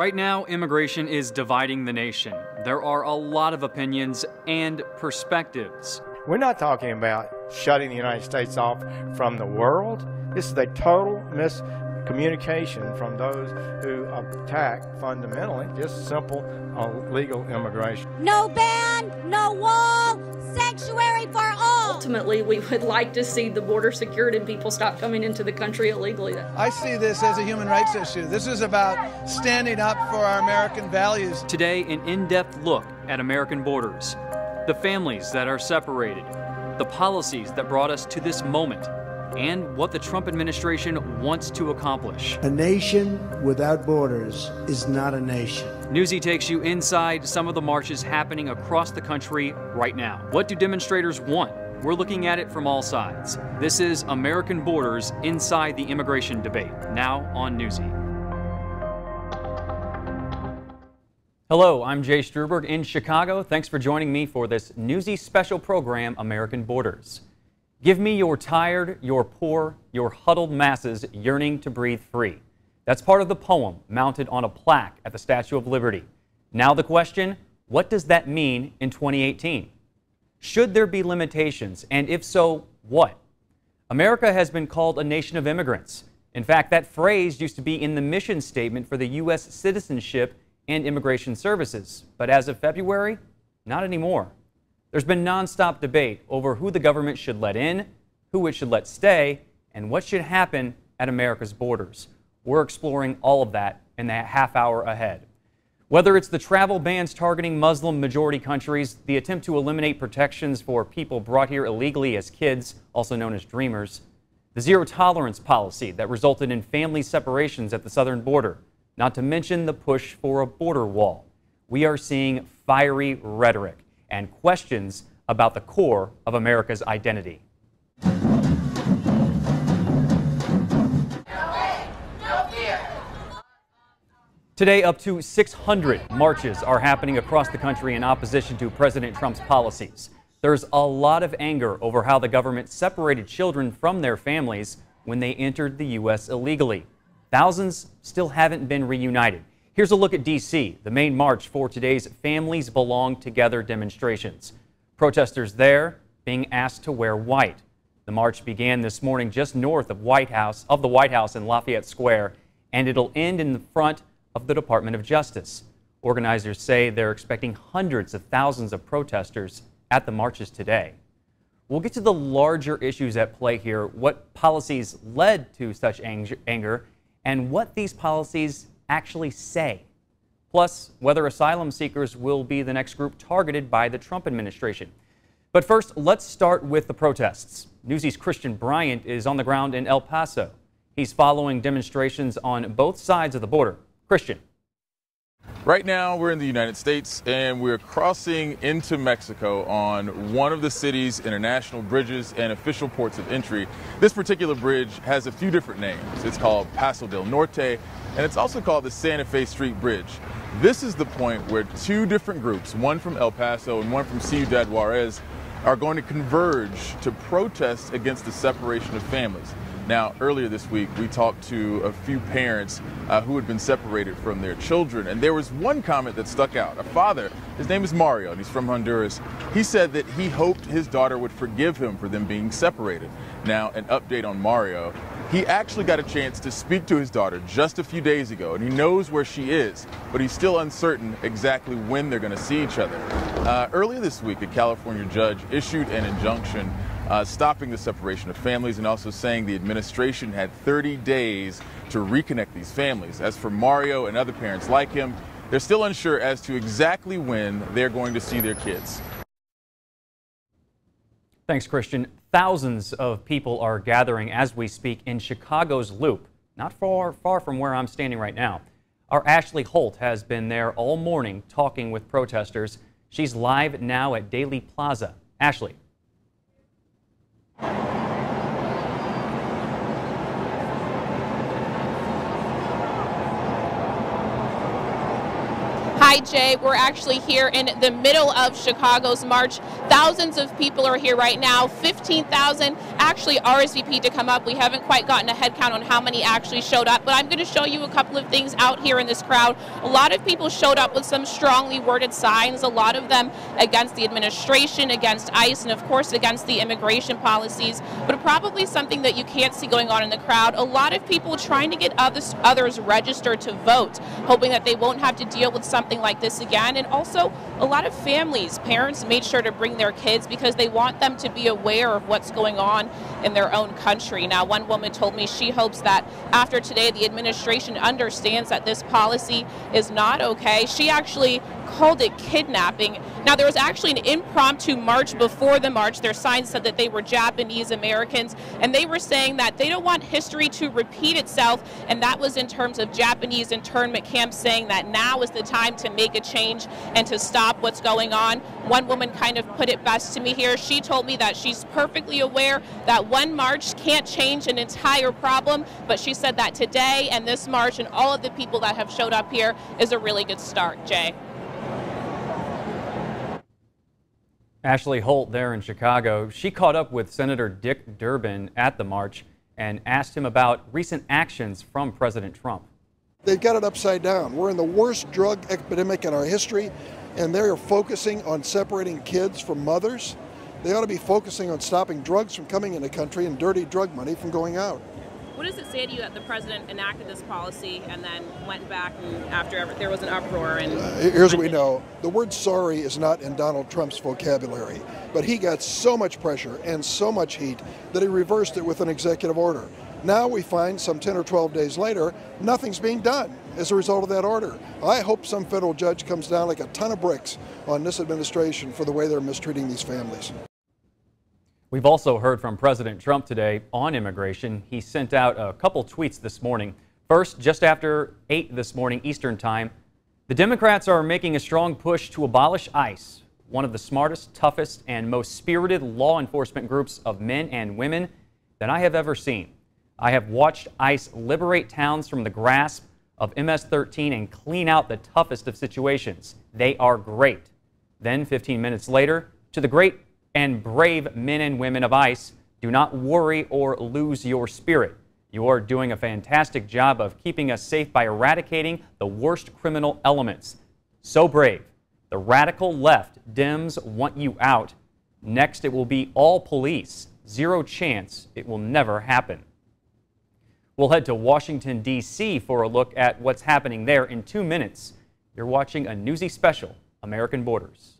Right now, immigration is dividing the nation. There are a lot of opinions and perspectives. We're not talking about shutting the United States off from the world. This is a total miscommunication from those who attack fundamentally just simple legal immigration. No ban, no wall, sanctuary for all. Ultimately, we would like to see the border secured and people stop coming into the country illegally. I see this as a human rights issue. This is about standing up for our American values. Today, an in-depth look at American borders, the families that are separated, the policies that brought us to this moment, and what the Trump administration wants to accomplish. A nation without borders is not a nation. Newsy takes you inside some of the marches happening across the country right now. What do demonstrators want? We're looking at it from all sides. This is American Borders Inside the Immigration Debate, now on Newsy. Hello, I'm Jay Struberg in Chicago. Thanks for joining me for this Newsy special program, American Borders. Give me your tired, your poor, your huddled masses yearning to breathe free. That's part of the poem mounted on a plaque at the Statue of Liberty. Now the question, what does that mean in 2018? Should there be limitations, and if so, what? America has been called a nation of immigrants. In fact, that phrase used to be in the mission statement for the U.S. Citizenship and Immigration Services, but as of February, not anymore. There's been nonstop debate over who the government should let in, who it should let stay, and what should happen at America's borders. We're exploring all of that in the half hour ahead. Whether it's the travel bans targeting Muslim-majority countries, the attempt to eliminate protections for people brought here illegally as kids, also known as dreamers, the zero-tolerance policy that resulted in family separations at the southern border, not to mention the push for a border wall. We are seeing fiery rhetoric and questions about the core of America's identity. Today, up to 600 marches are happening across the country in opposition to President Trump's policies. There's a lot of anger over how the government separated children from their families when they entered the U.S. illegally. Thousands still haven't been reunited. Here's a look at D.C., the main march for today's Families Belong Together demonstrations. Protesters there being asked to wear white. The march began this morning just north of the White House in Lafayette Square, and it'll end in the front of the Department of Justice. Organizers say they're expecting hundreds of thousands of protesters at the marches today. We'll get to the larger issues at play here, what policies led to such anger, and what these policies actually say. Plus, whether asylum seekers will be the next group targeted by the Trump administration. But first, let's start with the protests. Newsy's Christian Bryant is on the ground in El Paso. He's following demonstrations on both sides of the border. Christian. Right now, we're in the United States and we're crossing into Mexico on one of the city's international bridges and official ports of entry. This particular bridge has a few different names. It's called Paso del Norte, and it's also called the Santa Fe Street Bridge. This is the point where two different groups, one from El Paso and one from Ciudad Juarez, are going to converge to protest against the separation of families. Now, earlier this week, we talked to a few parents who had been separated from their children, and there was one comment that stuck out. A father, his name is Mario, and he's from Honduras. He said that he hoped his daughter would forgive him for them being separated. Now, an update on Mario. He actually got a chance to speak to his daughter just a few days ago, and he knows where she is, but he's still uncertain exactly when they're going to see each other. Earlier this week, a California judge issued an injunction stopping the separation of families and also saying the administration had 30 days to reconnect these families. As for Mario and other parents like him, they're still unsure as to exactly when they're going to see their kids. Thanks, Christian. Thousands of people are gathering as we speak in Chicago's Loop, not far from where I'm standing right now. Our Ashley Holt has been there all morning talking with protesters. She's live now at Daley Plaza. Ashley. Hi, Jay. We're actually here in the middle of Chicago's march. Thousands of people are here right now. 15,000 actually RSVP'd to come up. We haven't quite gotten a head count on how many actually showed up, but I'm going to show you a couple of things out here in this crowd. A lot of people showed up with some strongly worded signs, a lot of them against the administration, against ICE, and of course against the immigration policies. But probably something that you can't see going on in the crowd, a lot of people trying to get others registered to vote, hoping that they won't have to deal with something like this again. And also a lot of families, parents made sure to bring their kids because they want them to be aware of what's going on in their own country. Now, one woman told me she hopes that after today the administration understands that this policy is not okay. She actually called it kidnapping. Now, there was actually an impromptu march before the march. Their signs said that they were Japanese Americans, and they were saying that they don't want history to repeat itself, and that was in terms of Japanese internment camps, saying that now is the time to make a change and to stop what's going on. One woman kind of put it best to me here. She told me that she's perfectly aware that one march can't change an entire problem, but she said that today and this march and all of the people that have showed up here is a really good start. Jay. Ashley Holt there in Chicago. She caught up with Senator Dick Durbin at the march and asked him about recent actions from President Trump. They've got it upside down. We're in the worst drug epidemic in our history, and they're focusing on separating kids from mothers. They ought to be focusing on stopping drugs from coming in the country and dirty drug money from going out. What does it say to you that the president enacted this policy and then went back and after there was an uproar? And here's what we know. The word sorry is not in Donald Trump's vocabulary, but he got so much pressure and so much heat that he reversed it with an executive order. Now we find some 10 or 12 days later, nothing's being done as a result of that order. I hope some federal judge comes down like a ton of bricks on this administration for the way they're mistreating these families. We've also heard from President Trump today on immigration. He sent out a couple tweets this morning. First, just after 8 this morning Eastern Time, the Democrats are making a strong push to abolish ICE, one of the smartest, toughest, and most spirited law enforcement groups of men and women that I have ever seen. I have watched ICE liberate towns from the grasp of MS-13 and clean out the toughest of situations. They are great. Then 15 minutes later, to the great and brave men and women of ICE, do not worry or lose your spirit. You are doing a fantastic job of keeping us safe by eradicating the worst criminal elements. So brave. The radical left, Dems, want you out. Next, it will be all police. Zero chance it will never happen. We'll head to Washington, D.C. for a look at what's happening there in 2 minutes. You're watching a Newsy special, American Borders.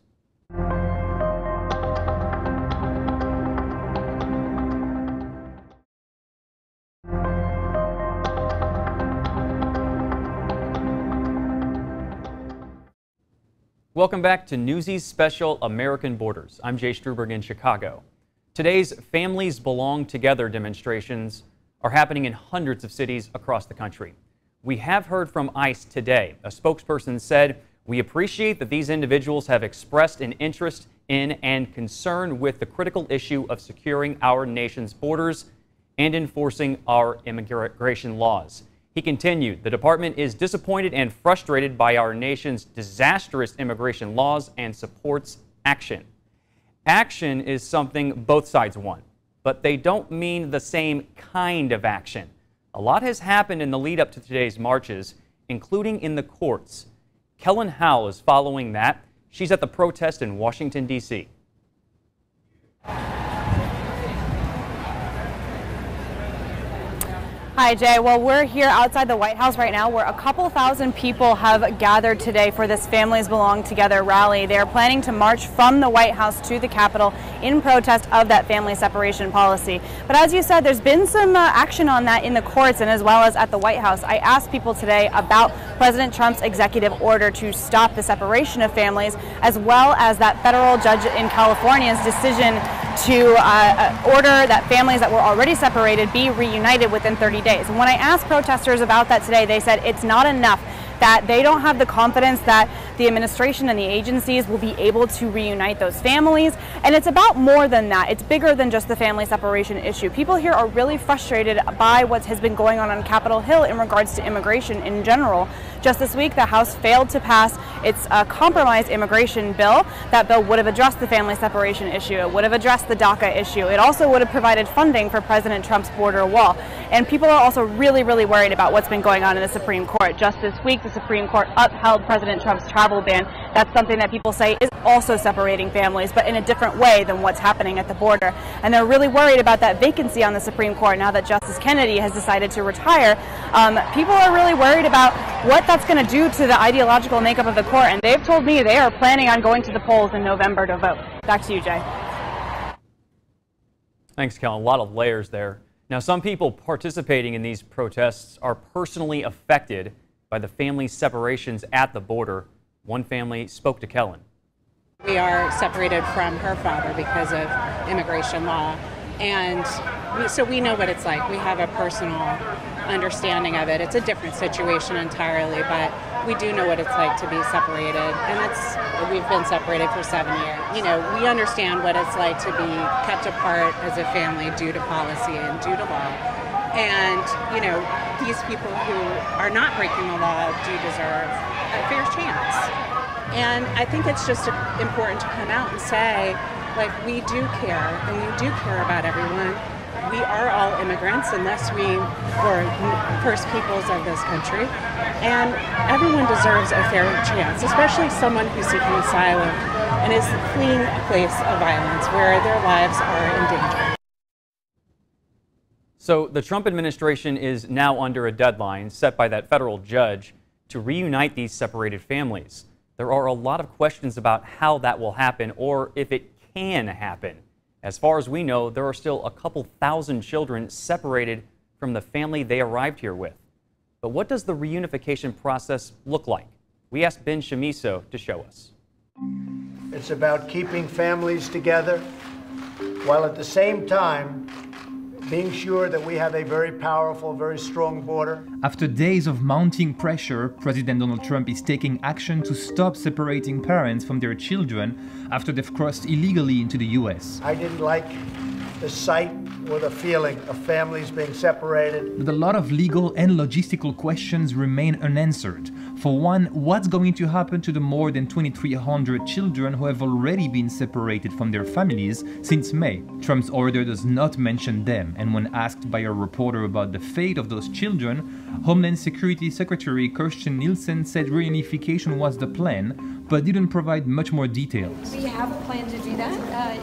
Welcome back to Newsy's special American Borders. I'm Jay Struberg in Chicago. Today's Families Belong Together demonstrations are happening in hundreds of cities across the country. We have heard from ICE today. A spokesperson said, "We appreciate that these individuals have expressed an interest in and concern with the critical issue of securing our nation's borders and enforcing our immigration laws." He continued, "The department is disappointed and frustrated by our nation's disastrous immigration laws and supports action." Action is something both sides want, but they don't mean the same kind of action. A lot has happened in the lead up to today's marches, including in the courts. Kellen Howell is following that. She's at the protest in Washington, D.C. Hi, Jay. Well, we're here outside the White House right now where a couple thousand people have gathered today for this Families Belong Together rally. They are planning to march from the White House to the Capitol in protest of that family separation policy. But as you said, there's been some action on that in the courts and as well as at the White House. I asked people today about President Trump's executive order to stop the separation of families, as well as that federal judge in California's decision to order that families that were already separated be reunited within 30 days. And when I asked protesters about that today, they said it's not enough, that they don't have the confidence that the administration and the agencies will be able to reunite those families. And it's about more than that. It's bigger than just the family separation issue. People here are really frustrated by what has been going on Capitol Hill in regards to immigration in general. Just this week, the House failed to pass It's a compromise immigration bill. That bill would have addressed the family separation issue. It would have addressed the DACA issue. It also would have provided funding for President Trump's border wall. And people are also really, really worried about what's been going on in the Supreme Court. Just this week, the Supreme Court upheld President Trump's travel ban. That's something that people say is also separating families, but in a different way than what's happening at the border. And they're really worried about that vacancy on the Supreme Court now that Justice Kennedy has decided to retire. People are really worried about what that's going to do to the ideological makeup of the court, and they've told me they are planning on going to the polls in November to vote. Back to you, Jay. Thanks, Kellen. A lot of layers there. Now, some people participating in these protests are personally affected by the family separations at the border. One family spoke to Kellen. We are separated from her father because of immigration law, and so we know what it's like. We have a personal understanding of it. It's a different situation entirely, but we do know what it's like to be separated, and we've been separated for 7 years. You know, we understand what it's like to be kept apart as a family due to policy and due to law. And, you know, these people who are not breaking the law do deserve a fair chance. And I think it's just important to come out and say, like, we do care, and we do care about everyone. We are all immigrants, and thus we were first peoples of this country. And everyone deserves a fair chance, especially someone who's seeking asylum and is fleeing a place of violence where their lives are in danger. So the Trump administration is now under a deadline set by that federal judge to reunite these separated families. There are a lot of questions about how that will happen or if it can happen. As far as we know, there are still a couple thousand children separated from the family they arrived here with. But what does the reunification process look like? We asked Ben Shamiso to show us. It's about keeping families together while at the same time being sure that we have a very powerful, very strong border. After days of mounting pressure, President Donald Trump is taking action to stop separating parents from their children after they've crossed illegally into the U.S. I didn't like the sight or the feeling of families being separated. But a lot of legal and logistical questions remain unanswered. For one, what's going to happen to the more than 2,300 children who have already been separated from their families since May? Trump's order does not mention them, and when asked by a reporter about the fate of those children, Homeland Security Secretary Kirstjen Nielsen said reunification was the plan, but didn't provide much more details. We have a plan to do that.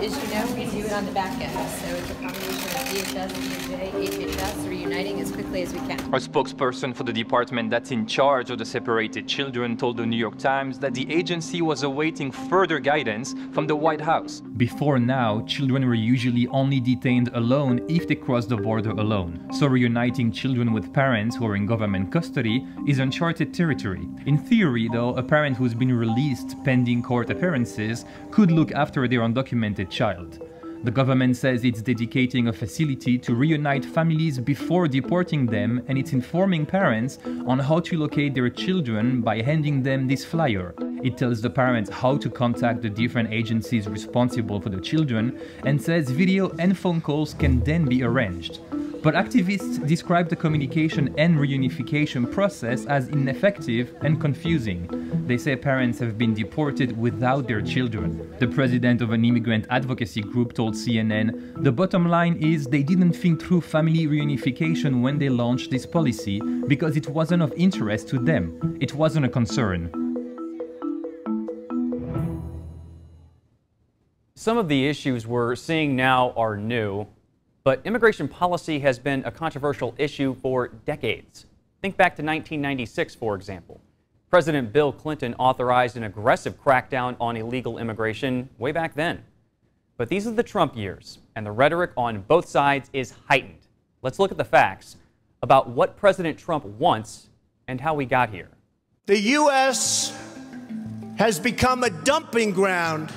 As you know, we do it on the back end, so it's a combination of DHS, DOJ, HHS, reuniting as quickly as we can. A spokesperson for the department that's in charge of the separated children told the New York Times that the agency was awaiting further guidance from the White House. Before now, children were usually only detained alone if they crossed the border alone. So reuniting children with parents who are in government custody is uncharted territory. In theory, though, a parent who's been released pending court appearances could look after their undocumented child. The government says it's dedicating a facility to reunite families before deporting them, and it's informing parents on how to locate their children by handing them this flyer. It tells the parents how to contact the different agencies responsible for the children and says video and phone calls can then be arranged. But activists describe the communication and reunification process as ineffective and confusing. They say parents have been deported without their children. The president of an immigrant advocacy group told CNN, "The bottom line is they didn't think through family reunification when they launched this policy because it wasn't of interest to them. It wasn't a concern." Some of the issues we're seeing now are new. But immigration policy has been a controversial issue for decades. Think back to 1996, for example. President Bill Clinton authorized an aggressive crackdown on illegal immigration way back then. But these are the Trump years, and the rhetoric on both sides is heightened. Let's look at the facts about what President Trump wants and how we got here. The U.S. has become a dumping ground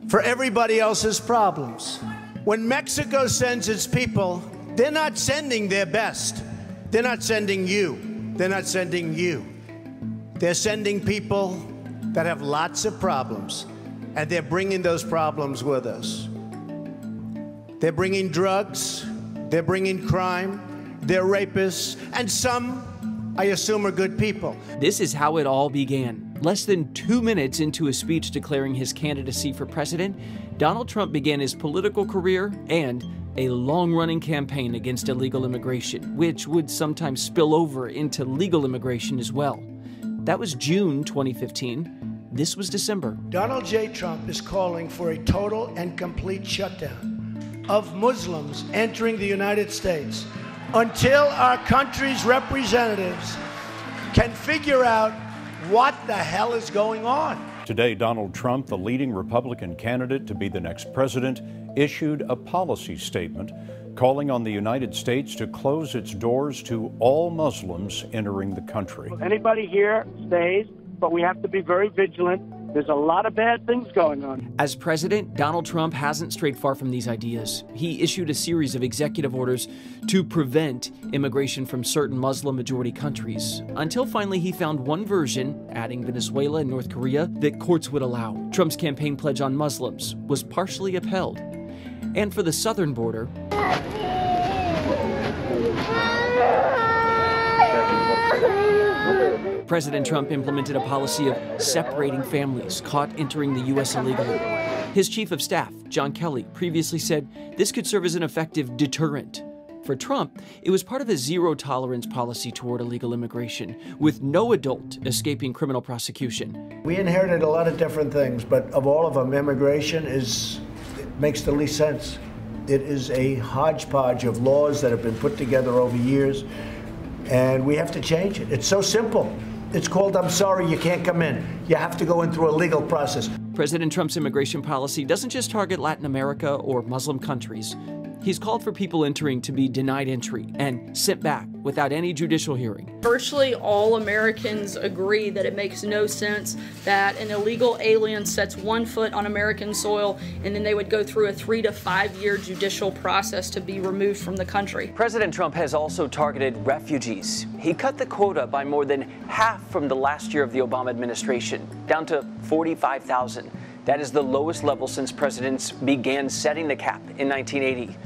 for everybody else's problems. When Mexico sends its people, they're not sending their best. They're not sending you. They're not sending you. They're sending people that have lots of problems, and they're bringing those problems with us. They're bringing drugs, they're bringing crime, they're rapists, and some I assume are good people. This is how it all began. Less than 2 minutes into a speech declaring his candidacy for president, Donald Trump began his political career and a long-running campaign against illegal immigration, which would sometimes spill over into legal immigration as well. That was June 2015. This was December. Donald J. Trump is calling for a total and complete shutdown of Muslims entering the United States until our country's representatives can figure out what the hell is going on. Today, Donald Trump, the leading Republican candidate to be the next president, issued a policy statement calling on the United States to close its doors to all Muslims entering the country. Anybody here stays, but we have to be very vigilant. There's a lot of bad things going on. As president, Donald Trump hasn't strayed far from these ideas. He issued a series of executive orders to prevent immigration from certain Muslim-majority countries, until finally he found one version, adding Venezuela and North Korea, that courts would allow. Trump's campaign pledge on Muslims was partially upheld. And for the southern border, President Trump implemented a policy of separating families caught entering the U.S. illegally. His chief of staff, John Kelly, previously said this could serve as an effective deterrent. For Trump, it was part of a zero-tolerance policy toward illegal immigration, with no adult escaping criminal prosecution. We inherited a lot of different things, but of all of them, immigration makes the least sense. It is a hodgepodge of laws that have been put together over years, and we have to change it. It's so simple. It's called, I'm sorry, you can't come in. You have to go in through a legal process. President Trump's immigration policy doesn't just target Latin America or Muslim countries. He's called for people entering to be denied entry and sent back without any judicial hearing. Virtually all Americans agree that it makes no sense that an illegal alien sets 1 foot on American soil and then they would go through a 3 to 5 year judicial process to be removed from the country. President Trump has also targeted refugees. He cut the quota by more than half from the last year of the Obama administration, down to 45,000. That is the lowest level since presidents began setting the cap in 1980.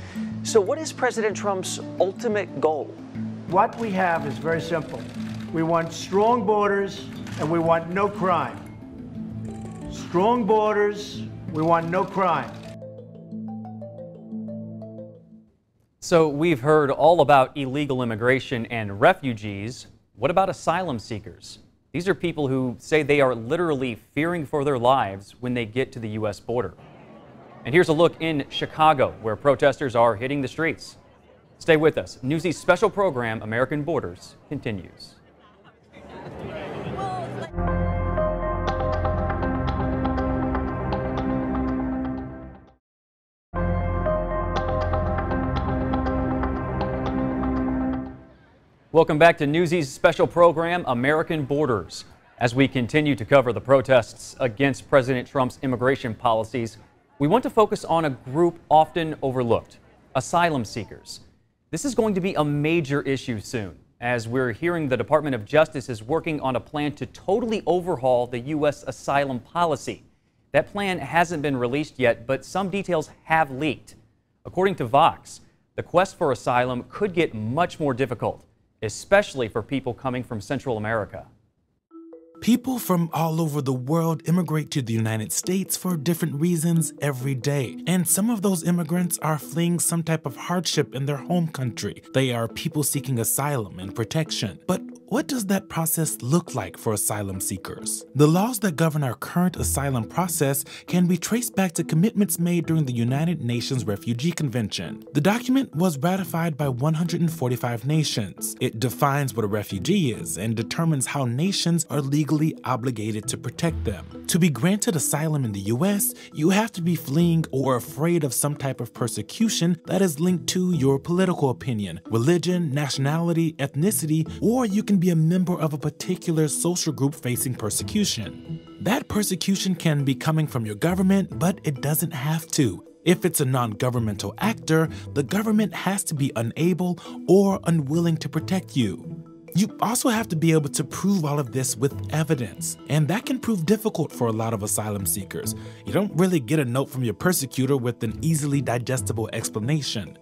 So what is President Trump's ultimate goal? What we have is very simple. We want strong borders and we want no crime. Strong borders, we want no crime. So we've heard all about illegal immigration and refugees. What about asylum seekers? These are people who say they are literally fearing for their lives when they get to the U.S. border. And here's a look in Chicago, where protesters are hitting the streets. Stay with us. Newsy's special program, American Borders, continues. Welcome back to Newsy's special program, American Borders. As we continue to cover the protests against President Trump's immigration policies, we want to focus on a group often overlooked, asylum seekers. This is going to be a major issue soon, as we're hearing the Department of Justice is working on a plan to totally overhaul the U.S. asylum policy. That plan hasn't been released yet, but some details have leaked. According to Vox, the quest for asylum could get much more difficult, especially for people coming from Central America. People from all over the world immigrate to the United States for different reasons every day. And some of those immigrants are fleeing some type of hardship in their home country. They are people seeking asylum and protection. But what does that process look like for asylum seekers? The laws that govern our current asylum process can be traced back to commitments made during the United Nations Refugee Convention. The document was ratified by 145 nations. It defines what a refugee is and determines how nations are legally obligated to protect them. To be granted asylum in the U.S., you have to be fleeing or afraid of some type of persecution that is linked to your political opinion, religion, nationality, ethnicity, or you can be a member of a particular social group facing persecution. That persecution can be coming from your government, but it doesn't have to. If it's a non-governmental actor, the government has to be unable or unwilling to protect you. You also have to be able to prove all of this with evidence, and that can prove difficult for a lot of asylum seekers. You don't really get a note from your persecutor with an easily digestible explanation.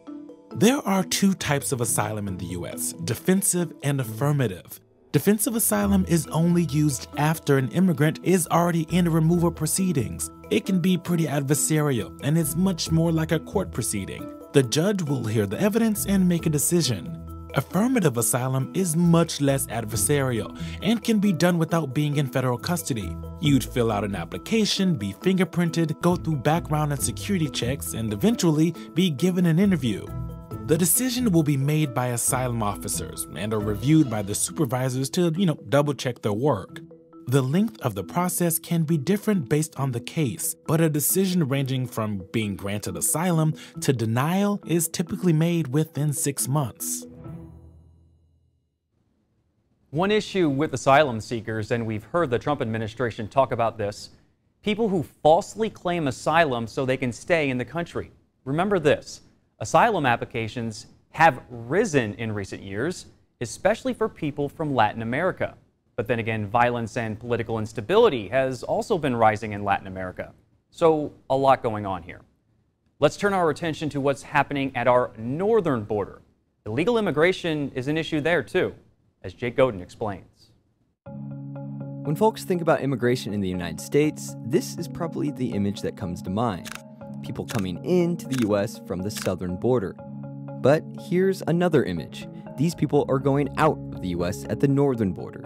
There are two types of asylum in the U.S., defensive and affirmative. Defensive asylum is only used after an immigrant is already in removal proceedings. It can be pretty adversarial and is much more like a court proceeding. The judge will hear the evidence and make a decision. Affirmative asylum is much less adversarial and can be done without being in federal custody. You'd fill out an application, be fingerprinted, go through background and security checks, and eventually be given an interview. The decision will be made by asylum officers and are reviewed by the supervisors to, double check their work. The length of the process can be different based on the case, but a decision ranging from being granted asylum to denial is typically made within 6 months. One issue with asylum seekers, and we've heard the Trump administration talk about this, people who falsely claim asylum so they can stay in the country. Remember this, asylum applications have risen in recent years, especially for people from Latin America. But then again, violence and political instability has also been rising in Latin America. So a lot going on here. Let's turn our attention to what's happening at our northern border. Illegal immigration is an issue there too, as Jake Godin explains. When folks think about immigration in the United States, this is probably the image that comes to mind. People coming into the U.S. from the southern border. But here's another image. These people are going out of the U.S. at the northern border.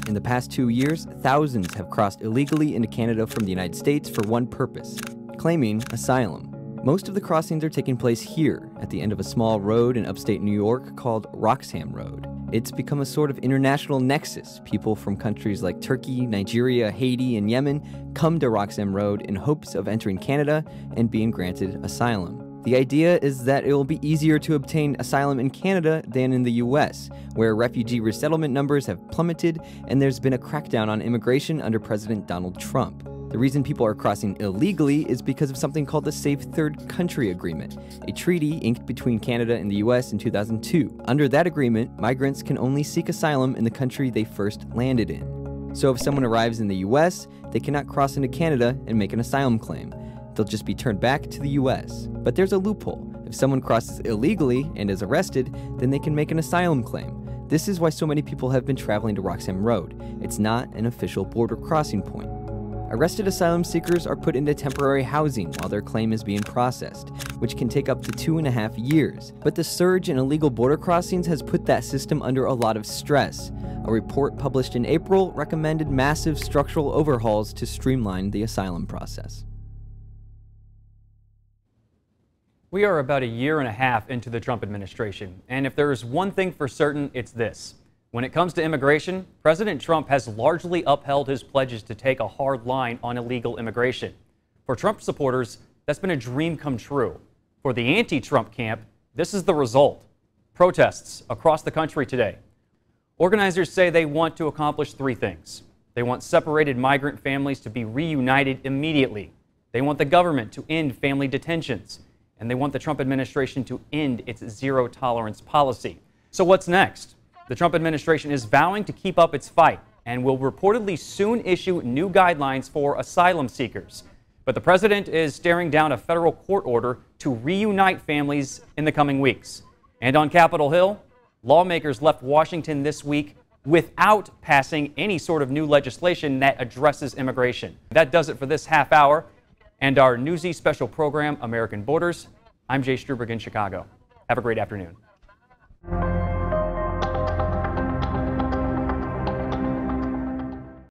In the past 2 years, thousands have crossed illegally into Canada from the United States for one purpose, claiming asylum. Most of the crossings are taking place here, at the end of a small road in upstate New York called Roxham Road. It's become a sort of international nexus. People from countries like Turkey, Nigeria, Haiti, and Yemen come to Roxham Road in hopes of entering Canada and being granted asylum. The idea is that it will be easier to obtain asylum in Canada than in the US, where refugee resettlement numbers have plummeted and there's been a crackdown on immigration under President Donald Trump. The reason people are crossing illegally is because of something called the Safe Third Country Agreement, a treaty inked between Canada and the US in 2002. Under that agreement, migrants can only seek asylum in the country they first landed in. So if someone arrives in the US, they cannot cross into Canada and make an asylum claim. They'll just be turned back to the US. But there's a loophole. If someone crosses illegally and is arrested, then they can make an asylum claim. This is why so many people have been traveling to Roxham Road. It's not an official border crossing point. Arrested asylum seekers are put into temporary housing while their claim is being processed, which can take up to 2.5 years. But the surge in illegal border crossings has put that system under a lot of stress. A report published in April recommended massive structural overhauls to streamline the asylum process. We are about 1.5 years into the Trump administration, and if there is one thing for certain, it's this. When it comes to immigration, President Trump has largely upheld his pledges to take a hard line on illegal immigration. For Trump supporters, that's been a dream come true. For the anti-Trump camp, this is the result. Protests across the country today. Organizers say they want to accomplish 3 things. They want separated migrant families to be reunited immediately. They want the government to end family detentions. And they want the Trump administration to end its zero-tolerance policy. So what's next? The Trump administration is vowing to keep up its fight and will reportedly soon issue new guidelines for asylum seekers. But the president is staring down a federal court order to reunite families in the coming weeks. And on Capitol Hill, lawmakers left Washington this week without passing any sort of new legislation that addresses immigration. That does it for this half hour and our Newsy special program, American Borders. I'm Jay Struberg in Chicago. Have a great afternoon.